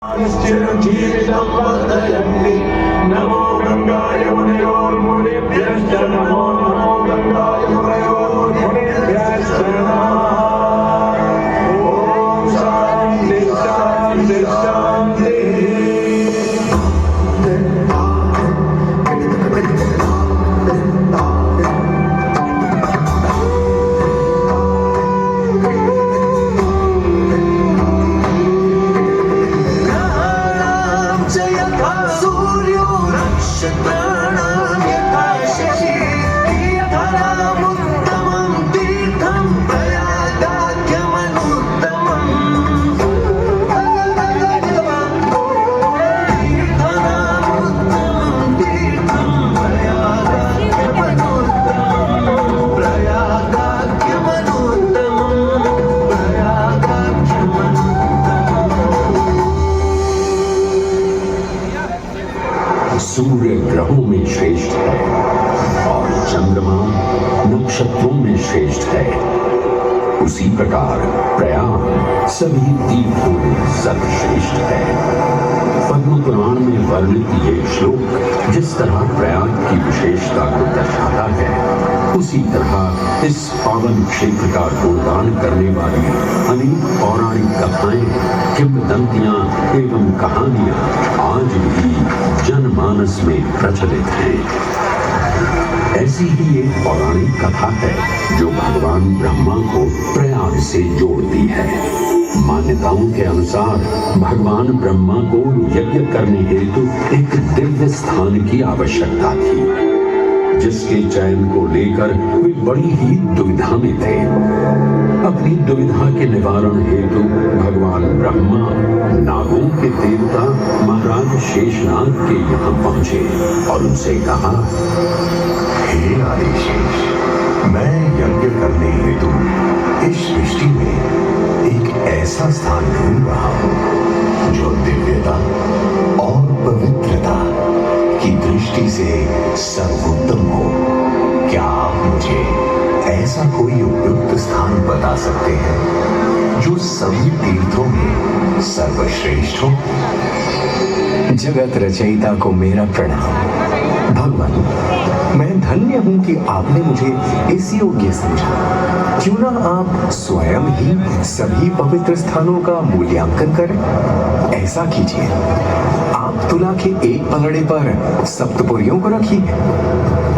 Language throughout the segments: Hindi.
चिरञ्जीवितं वर्धयन्ति नमो गङ्गाय मुनयोर्मुनिभ्यश्च नमो नमो गङ्गाय मुनयोर्मुनिभ्यश्च नमः। ॐ शान्ति शान्ति शान्तिः। सूर्य ग्रहों में श्रेष्ठ है और चंद्रमा नक्षत्रों में श्रेष्ठ है, उसी प्रकार प्रयाग सभी तीर्थों में सर्वश्रेष्ठ है। पद्म पुराण में वर्णित ये श्लोक जिस तरह प्रयाग की विशेषता को दर्शाता है, उसी तरह इस पावन क्षेत्र का गुणगान करने वाली अनेक पौराणिक कथाएं, किंवदंतियां एवं कहानियां आज भी जनमानस में प्रचलित हैं। ऐसी ही एक पौराणिक कथा है जो भगवान ब्रह्मा को प्रयाग से जोड़ती है। मान्यताओं के अनुसार भगवान ब्रह्मा को यज्ञ करने हेतु एक दिव्य स्थान की आवश्यकता थी, जिसके चयन को लेकर वे बड़ी ही दुविधा में थे। अपनी दुविधा के निवारण हेतु भगवान ब्रह्मा नागों के देवता महाराज शेषनाग के यहाँ पहुंचे और उनसे कहा, हे आदिशेष, मैं यज्ञ करने हेतु इस सृष्टि में एक ऐसा स्थान ढूंढ रहा हूं जो दिव्यता और पवित्रता की दृष्टि से सर्वोत्तम हो। क्या आप मुझे ऐसा कोई उपयुक्त स्थान बता सकते हैं जो सभी तीर्थों में सर्वश्रेष्ठ हो? जगत रचयिता को मेरा प्रणाम। भगवान, मैं धन्य हूं कि आपने मुझे इस योग्य समझा। क्यों ना आप स्वयं ही सभी पवित्र स्थानों का मूल्यांकन करें? ऐसा कीजिए, आप तुला के एक पलड़े पर सप्तपुरियों को रखिए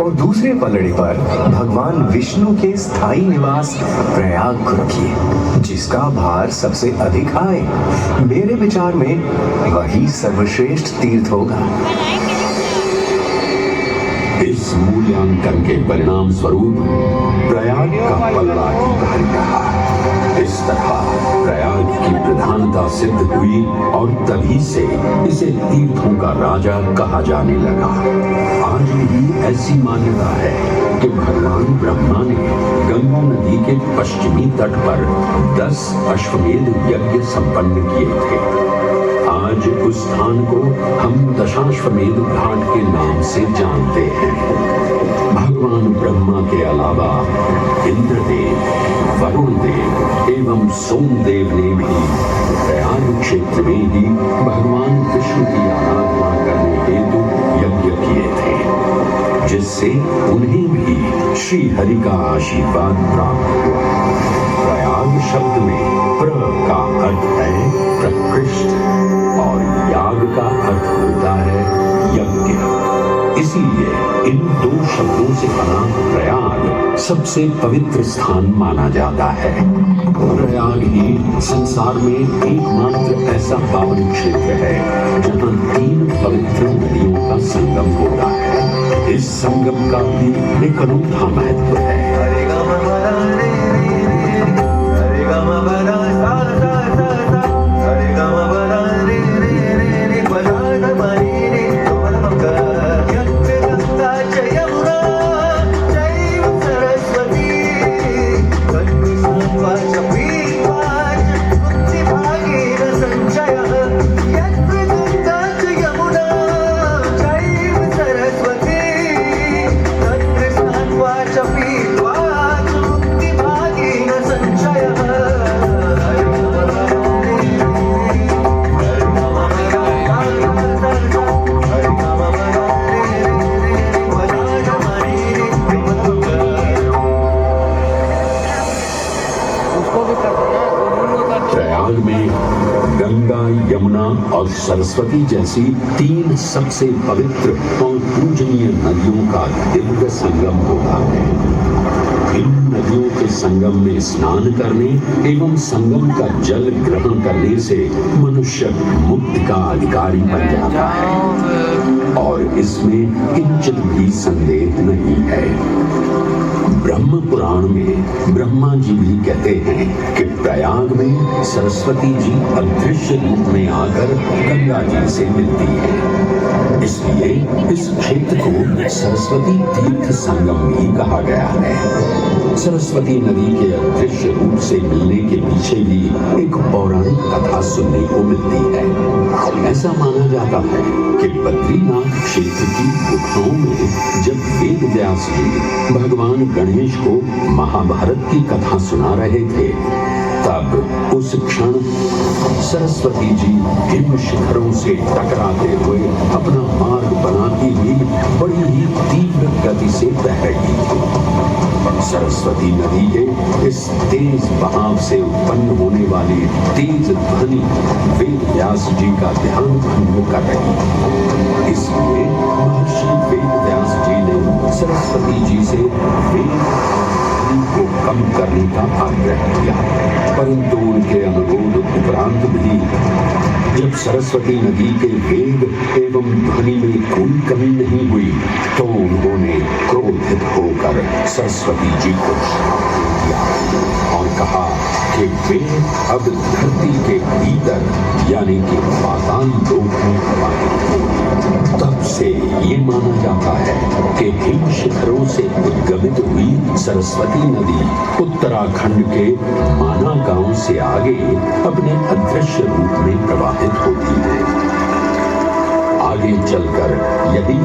और दूसरे पलड़े पर भगवान विष्णु के स्थायी निवास प्रयाग को रखिए, जिसका भार सबसे अधिक आए। मेरे विचार में वही सर्वश्रेष्ठ तीर्थ होगा। इस मूल्यांकन के परिणाम स्वरूप प्रयाग का पलड़ा ही भारी रहा। इस तरह प्रयाग की प्रधानता सिद्ध हुई और तभी से इसे तीर्थों का राजा कहा जाने लगा। आज भी ऐसी मान्यता है कि भगवान ब्रह्मा ने गंगा नदी के पश्चिमी तट पर 10 अश्वमेध यज्ञ संपन्न किए थे। आज उस स्थान को हम दशाश्वमेध घाट के नाम से जानते हैं। भगवान ब्रह्मा के अलावा इंद्रदेव, वरुण देव एवं सोमदेव ने भी प्रयाग क्षेत्र में ही भगवान विष्णु की आराधना करने हेतु यज्ञ किए थे, जिससे उन्हें भी श्री हरि का आशीर्वाद प्राप्त हुआ। प्रयाग शब्द में प्र का अर्थ है प्रकृष्ट और याग का अर्थ होता है यज्ञ। इसीलिए इन दो शब्दों से बना प्रयाग सबसे पवित्र स्थान माना जाता है। प्रयाग ही संसार में एकमात्र ऐसा पावन क्षेत्र है जहाँ 3 पवित्र नदियों का संगम होता है। इस संगम का भी एक अनूठा महत्व है। Chapi यमुना और सरस्वती जैसी 3 सबसे पवित्र और पूजनीय नदियों का दिव्य संगम होता है। इन नदियों के संगम में स्नान करने एवं संगम का जल ग्रहण करने से मनुष्य मुक्ति का अधिकारी बन जाता है और इसमें किंचित भी संदेह नहीं है। ब्रह्म पुराण में ब्रह्मा जी भी कहते हैं कि प्रयाग में सरस्वती जी अदृश्य रूप में आकर गंगा जी से मिलती है। इसलिए इस क्षेत्र को सरस्वती तीर्थ संगम भी कहा गया है। सरस्वती नदी के अदृश्य रूप से मिलने के पीछे भी एक पौराणिक कथा सुनने को मिलती है। ऐसा माना जाता है कि बद्रीनाथ क्षेत्र की गुफाओं में जब वेद व्यास जी भगवान गणेश को महाभारत की कथा सुना रहे थे, तब उस क्षण सरस्वती जी हिम शिखरों से टकराते हुए अपना मार्ग बनाती हुई बड़ी ही तीव्र गति से बह रही थी। सरस्वती नदी के इस तेज बहाव से उत्पन्न होने वाली तेज ध्वनि वेद व्यास जी का ध्यान भंग कर रही थी। इसलिए महर्षि वेद व्यास जी ने सरस्वती जी से वेद को कम करने का आग्रह किया, परंतु उनके अनुरोध उपरांत भी जब सरस्वती नदी के वेग एवं ध्वनि में कोई कमी नहीं हुई, तो उन्होंने क्रोधित होकर सरस्वती जी को श्राप दिया और कहा कि वे अब धरती के भीतर यानी कि पाताल लोक में प्रवाहित होंगे। तब से ये माना जाता है कि हिम शिखरों से उद्गमित हुई सरस्वती नदी उत्तराखंड के माना गांव से आगे अपने अदृश्य रूप में प्रवाहित होती है। आगे चलकर यदि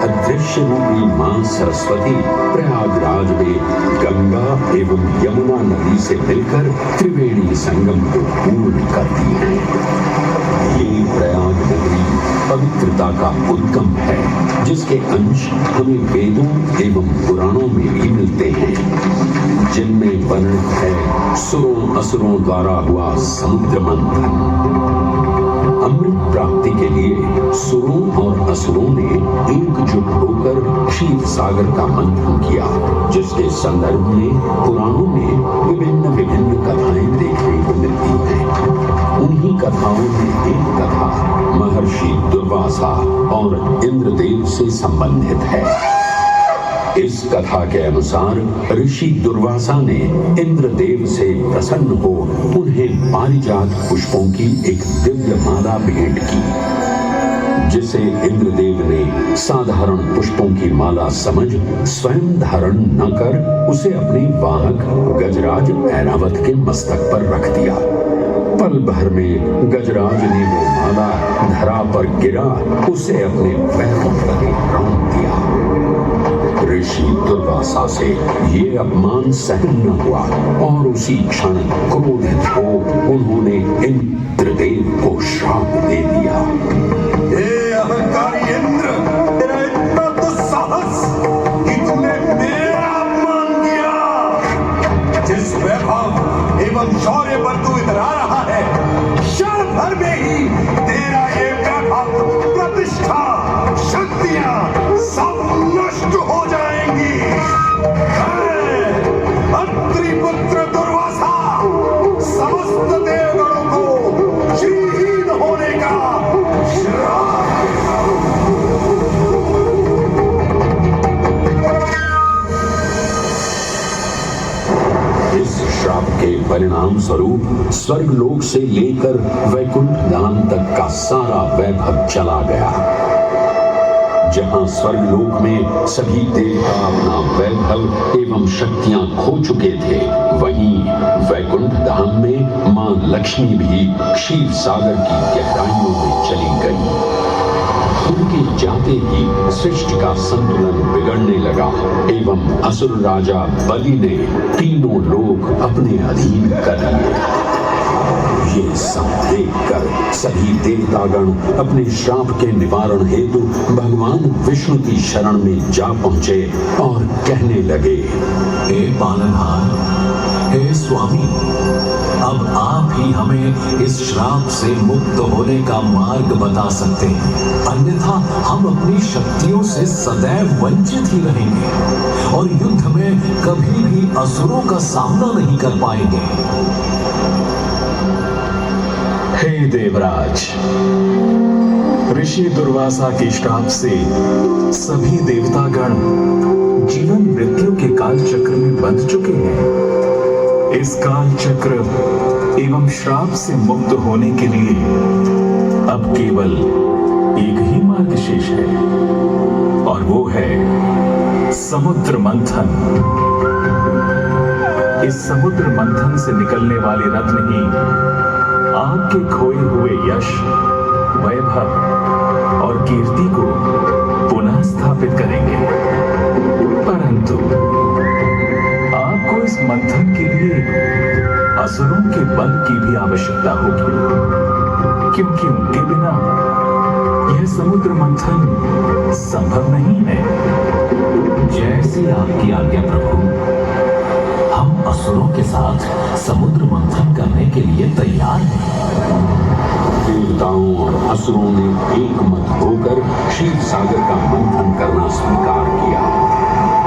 अदृश्य रूपी मां सरस्वती प्रयागराज में गंगा एवं यमुना नदी से मिलकर त्रिवेणी संगम को पूर्ण करती है। ये प्रयाग नगरी पवित्रता का उद्गम है, जिसके अंश हमें वेदों एवं पुराणों में भी मिलते हैं, जिनमें वर्णित है सुरों असुरों द्वारा हुआ समुद्र मंथन। अमृत प्राप्ति के लिए सुरों और असुरों ने एकजुट होकर क्षीर सागर का मंथन किया, जिसके संदर्भ में पुराणों में विभिन्न कथाएं देखने को मिलती हैं। उन्हीं कथाओं में एक कथा महर्षि दुर्वासा और इंद्रदेव से संबंधित है। इस कथा के अनुसार ऋषि दुर्वासा ने इंद्रदेव से प्रसन्न हो उन्हें पारिजात पुष्पों की एक दिव्य माला भेंट की, जिसे इंद्रदेव ने साधारण पुष्पों की माला समझ स्वयं धारण न कर उसे अपने वाहक गजराज ऐरावत के मस्तक पर रख दिया। पल भर में गजराज ने वो माला धरा पर गिरा उसे अपने पैरों तले रौंद दिया। ऋषि दुर्वासा से ये अपमान सहन न हुआ और उसी क्षण क्रोधित हो उन्होंने इंद्रदेव को श्राप दे दिया। हे अहंकारी इंद्र, तेरा इतना दुस्साहस कि तूने मेरा अपमान किया। जिस वैभव एवं शौर्य पर तू इतरा रहा है, क्षण भर में ही तेरा ये वैभव, प्रतिष्ठा, शक्तियां सब नष्ट हो जाएंगी। अत्रिपुत्र दुर्वासा समस्त देवगणों को श्रीहीन होने का श्राप देता हूं। इस श्राप के परिणाम स्वरूप स्वर्गलोक से लेकर वैकुंठ धाम तक का सारा वैभव चला गया। जहां स्वर्गलोक में सभी देवता अपना वैभव एवं शक्तियां खो चुके थे, वहीं वैकुंठ धाम में मां लक्ष्मी भी क्षीर सागर की गहराइयों में चली गई। उनके जाते ही सृष्टि का संतुलन बिगड़ने लगा एवं असुर राजा बलि ने तीनों लोक अपने अधीन कर लिए। ये सब देखकर सभी देवतागण अपने श्राप के निवारण हेतु भगवान विष्णु की शरण में जा पहुंचे और कहने लगे, हे पालनहार, हे स्वामी, अब आप ही हमें इस श्राप से मुक्त होने का मार्ग बता सकते हैं, अन्यथा हम अपनी शक्तियों से सदैव वंचित ही रहेंगे और युद्ध में कभी भी असुरों का सामना नहीं कर पाएंगे। हे देवराज, ऋषि दुर्वासा के श्राप से सभी देवतागण जीवन मृत्यु के काल चक्र में बंध चुके हैं। इस काल चक्र एवं श्राप से मुक्त होने के लिए अब केवल एक ही मार्ग शेष है और वो है समुद्र मंथन। इस समुद्र मंथन से निकलने वाले रत्न ही आपके खोए हुए यश, वैभव और कीर्ति को पुनः स्थापित करेंगे। परंतु आपको इस मंथन के लिए असुरों के बल की भी आवश्यकता होगी, क्योंकि उनके बिना यह समुद्र मंथन संभव नहीं है। जैसी आपकी आज्ञा प्रभु, हम असुरों के साथ समुद्र मंथन करने के लिए तैयार हैं। देवताओं और असुरों ने एक मत होकर क्षीर सागर का मंथन करना स्वीकार किया।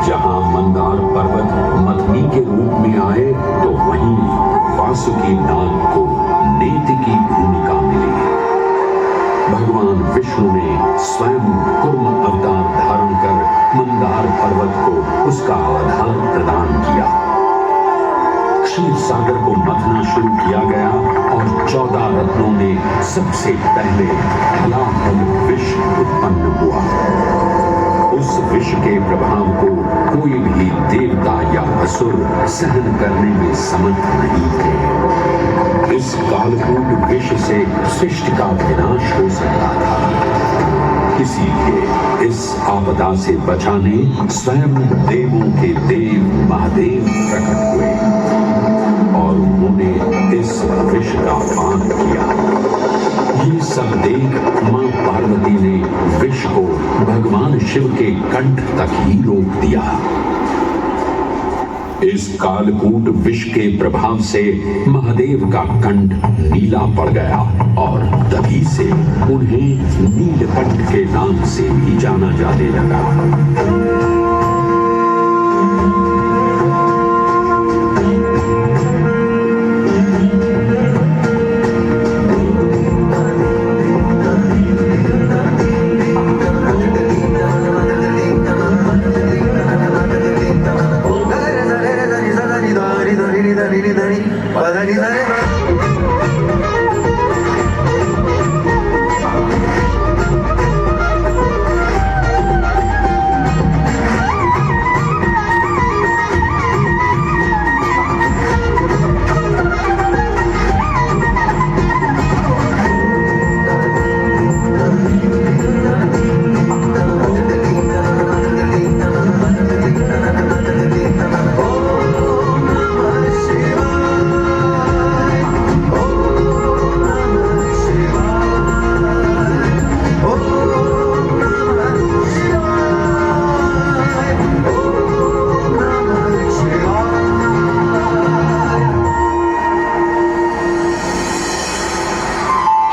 जहां मंदार पर्वत मथनी के रूप में आए तो वहीं वासुकी नाग को नेति की भूमिका मिली। भगवान विष्णु ने स्वयं कूर्म अवतार धारण कर मंदार पर्वत को उसका आधार प्रदान किया। क्षीर सागर को मथना शुरू किया गया और 14 रत्नों ने सबसे पहले हलाहल विष उत्पन्न हुआ। उस विष के प्रभाव को कोई भी देवता या असुर सहन करने में समर्थ नहीं थे। इस कालकूट विष से सृष्टि का विनाश हो सकता था। इसीलिए इस आपदा से बचाने स्वयं देवों के देव महादेव प्रकट हुए और उन्होंने इस विष का पान किया। ये सब देख मां पार्वती ने विष को भगवान शिव के कंठ तक ही रोक दिया। इस कालकूट विष के प्रभाव से महादेव का कंठ नीला पड़ गया और तभी से उन्हें नीलकंठ के नाम से भी जाना जाने लगा।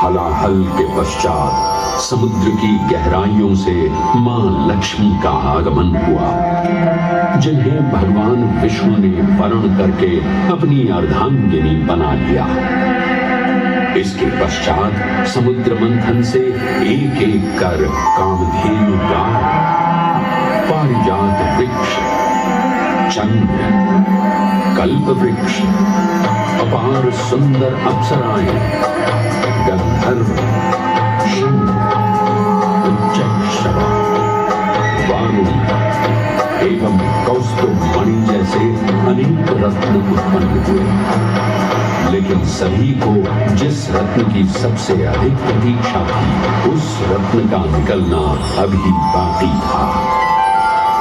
हलाहल के पश्चात समुद्र की गहराइयों से मां लक्ष्मी का आगमन हुआ, जिन्हें भगवान विष्णु ने वर्ण करके अपनी अर्धांगिनी बना लिया। इसके पश्चात समुद्र मंथन से एक एक कर कामधेनु गाय, पारिजात वृक्ष, चंद्र, कल्प वृक्ष, अपार सुंदर अप्सराएं, गंधर्व, शंख, उच्चैःश्रवा, वारुण एवं कौस्तुभ मणि जैसे अनेक रत्न उत्पन्न हुए। लेकिन सभी को जिस रत्न की सबसे अधिक प्रतीक्षा थी, उस रत्न का निकलना अभी बाकी था।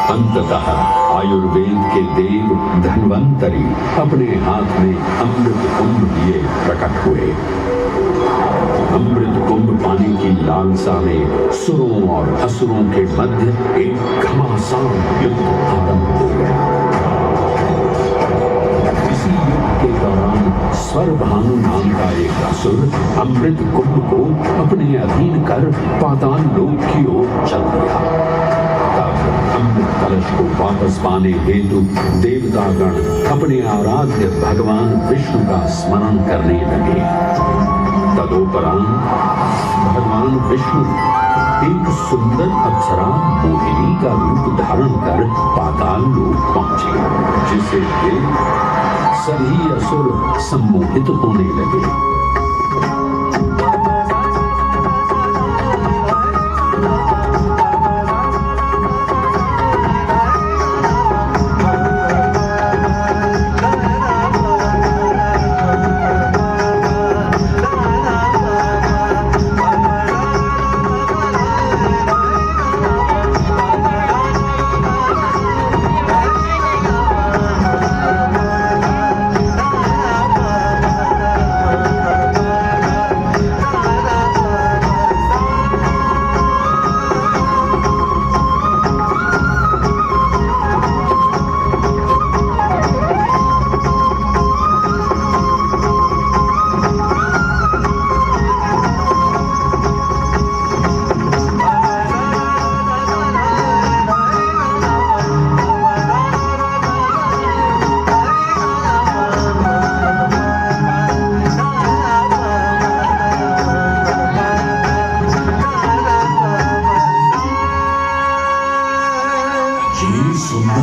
अंततः आयुर्वेद के देव धन्वंतरी अपने हाथ में अमृत कुंभ लिए प्रकट हुए। अमृत कुंभ पाने की लालसा में सुरों और असुरों के मध्य एक घमासान युद्ध आरंभ हो गया। इसी युद्ध के दौरान स्वरभानु नाम का एक असुर अमृत कुंभ को अपने अधीन कर पाताल लोक की ओर चल दिया। तब अमृत कलश को वापस पाने हेतु देवतागण अपने आराध्य भगवान विष्णु का स्मरण करने लगे। तदोपरांत भगवान विष्णु एक सुंदर अप्सरा मोहिनी का रूप धारण कर पाताल लोक पहुंचे, जिसे देख सभी असुर सम्मोहित होने लगे।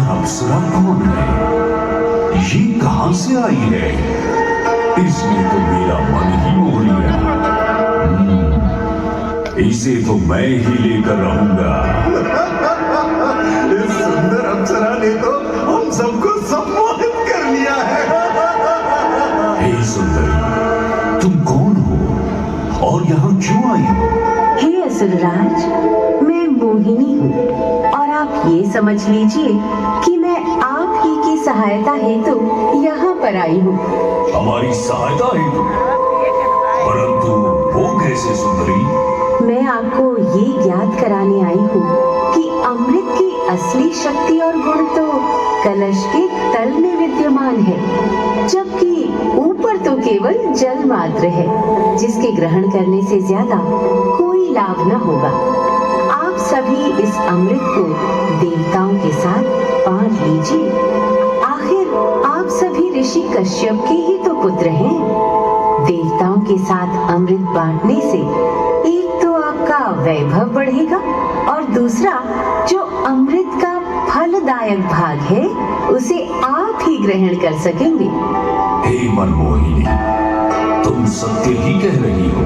अप्सरा कौन है? ये कहां से आई है? इसने तो मेरा मन ही मोह लिया। इसे तो मैं ही लेकर रहूंगा। इस सुंदर अप्सरा ने तो हम सबको सम्मोहित कर लिया है। हे सुंदरी, तुम कौन हो और यहाँ क्यों आई हो? हे असुरराज, मैं मोहिनी हूँ और आप ये समझ लीजिए कि मैं आप ही की सहायता हेतु यहाँ पर आई हूँ। हमारी सहायता हेतु? परंतु वो कैसे सुंदरी? मैं आपको ये ज्ञात कराने आई हूँ कि अमृत की असली शक्ति और गुण तो कलश के तल में विद्यमान है, जबकि ऊपर तो केवल जल मात्र है, जिसके ग्रहण करने से ज्यादा कोई लाभ न होगा। आप सभी इस अमृत को देवताओं के साथ बांट लीजिए। आखिर आप सभी ऋषि कश्यप के ही तो पुत्र हैं। देवताओं के साथ अमृत बांटने से एक तो आपका वैभव बढ़ेगा और दूसरा जो अमृत का फलदायक भाग है उसे आप ही ग्रहण कर सकेंगे। हे मनमोहिनी, तुम सत्य ही कह रही हो,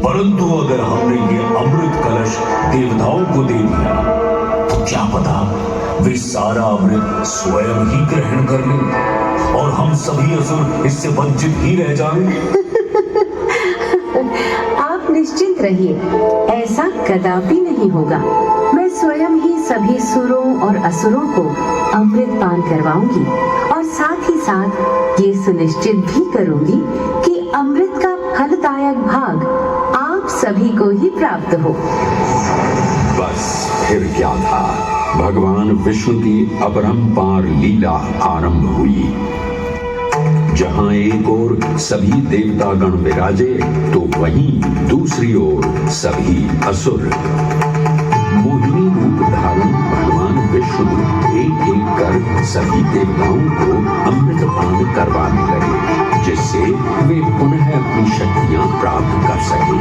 परंतु अगर हमने ये अमृत कलश देवताओं को दे दिया तो क्या पता वे सारा अमृत स्वयं ही ग्रहण कर लें और हम सभी असुर इससे वंचित ही रह जाएं। आप निश्चिंत रहिए, ऐसा कदापि नहीं होगा। मैं स्वयं ही सभी सुरों और असुरों को अमृत पान करवाऊंगी और साथ ही साथ ये सुनिश्चित भी करूंगी कि अमृत का फलदायक भाग आप सभी को ही प्राप्त हो। बस फिर क्या था, भगवान विष्णु की अपरंपार लीला आरंभ हुई। जहां एक ओर सभी देवतागण विराजे तो वहीं दूसरी ओर सभी असुर। मोहिनी रूप धारण भगवान विष्णु एक एक कर सभी देवताओं को अमृत पान करवाने लगे, जिससे वे पुनः अपनी शक्तियां प्राप्त कर सके।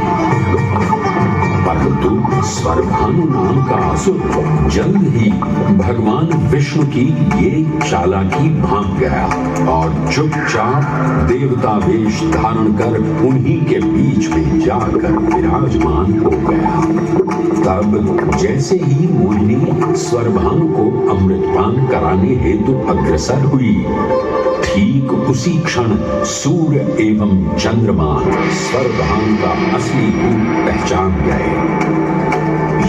परंतु स्वरभानु नाम का असुर जल्द ही भगवान विष्णु की ये चालाकी भांप गया और चुपचाप देवता वेश धारण कर उन्हीं के बीच में जाकर विराजमान हो गया। तब जैसे ही मोहिनी स्वरभानु को अमृतपान कराने हेतु अग्रसर हुई, ठीक उसी क्षण सूर्य एवं चंद्रमा स्वरभानु का असली रूप पहचान गए।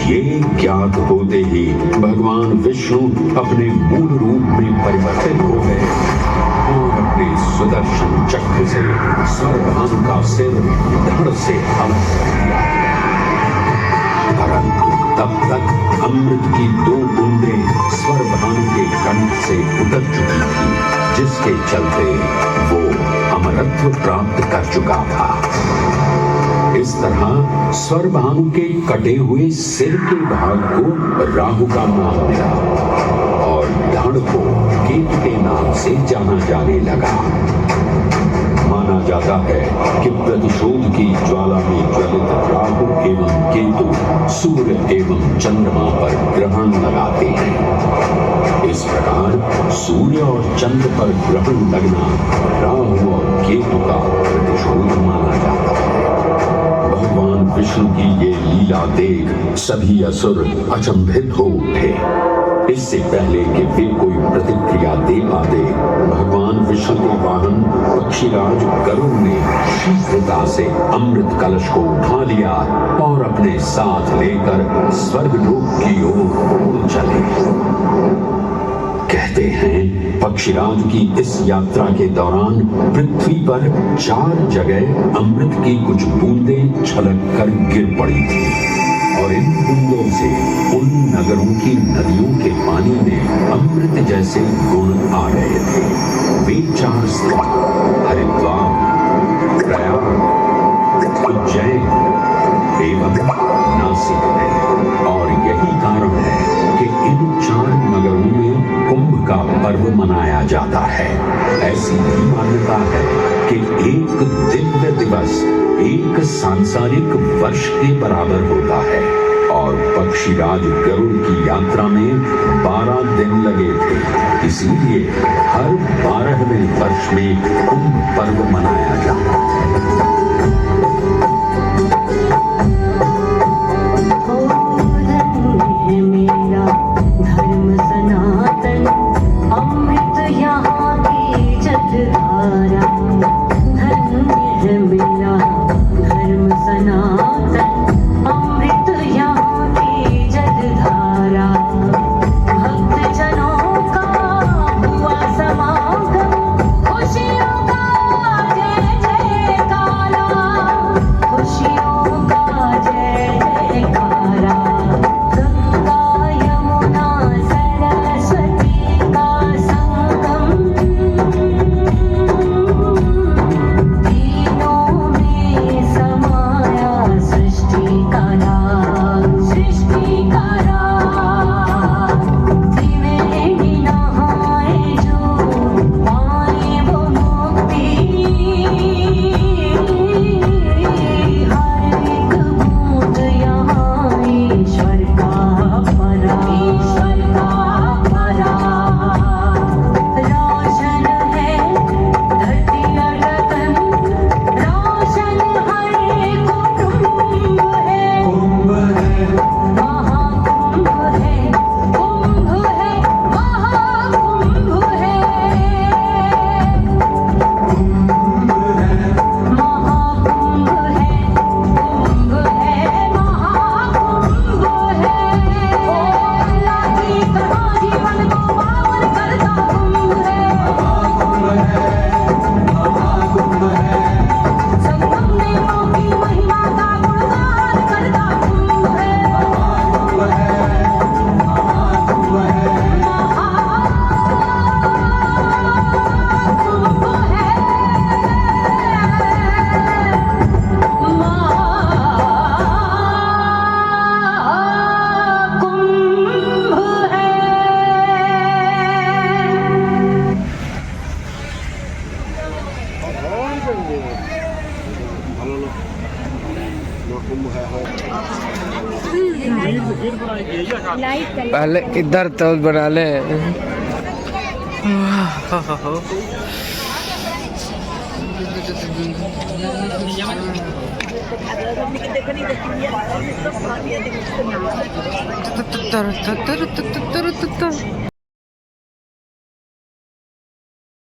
ये ज्ञात होते ही भगवान विष्णु अपने मूल रूप में परिवर्तित हो गए और अपने सुदर्शन चक्र से स्वरभानु का सिर धड़ से अलग कर दिया। परंतु तब तक अमृत की 2 बूंदें स्वरभानु के कंठ से उतर चुकी थी, जिसके चलते वो अमर जड़त्व प्राप्त कर चुका था। इस तरह स्वरभानु के कटे हुए सिर के भाग को राहु का नाम मिला और धड़ को केतु के नाम से जाना जाने लगा। माना जाता है कि प्रतिशोध की ज्वाला में ज्वलित राहु एवं केतु सूर्य एवं चंद्रमा पर ग्रहण लगाते हैं। इस प्रकार सूर्य और चंद्र पर ग्रहण लगना राहु और केतु का प्रतिशोध माना जाता है। भगवान विष्णु की ये लीला देख सभी असुर अचंभित हो उठे। इससे पहले कि वे कोई प्रतिक्रिया दे पाते, भगवान विष्णु के वाहन पक्षीराज गरुड़ ने शीघ्रता से अमृत कलश को उठा लिया और अपने साथ लेकर स्वर्गलोक की ओर उड़ चले। कहते हैं पक्षीराज की इस यात्रा के दौरान पृथ्वी पर 4 जगह अमृत की कुछ बूंदें छलक कर गिर पड़ी थी और इन बूंदों से उन नगरों की नदियों के पानी में अमृत जैसे गुण आ रहे थे। वे 4 स्थान हरिद्वार, प्रयाग, उज्जैन एवं नासिक है और यही कारण है कि इन 4 नगरों में कुंभ का पर्व मनाया जाता है। ऐसी भी मान्यता है कि एक दिव्य दिवस एक सांसारिक वर्ष के बराबर होता है और पक्षीराज गरुड़ की यात्रा में 12 दिन लगे थे। इसीलिए हर 12वें वर्ष में कुंभ पर्व मनाया जाता है। धर्म सनातन अमृत यहाँ की जलधारा, धन्य है मेरा धर्म सनातन अमृत यहाँ की जलधारा। भक्त जनों का हुआ समागम, खुशियों का जय जयकारा, खुशियों का जय जयकारा। पहले इधर तो बना ले।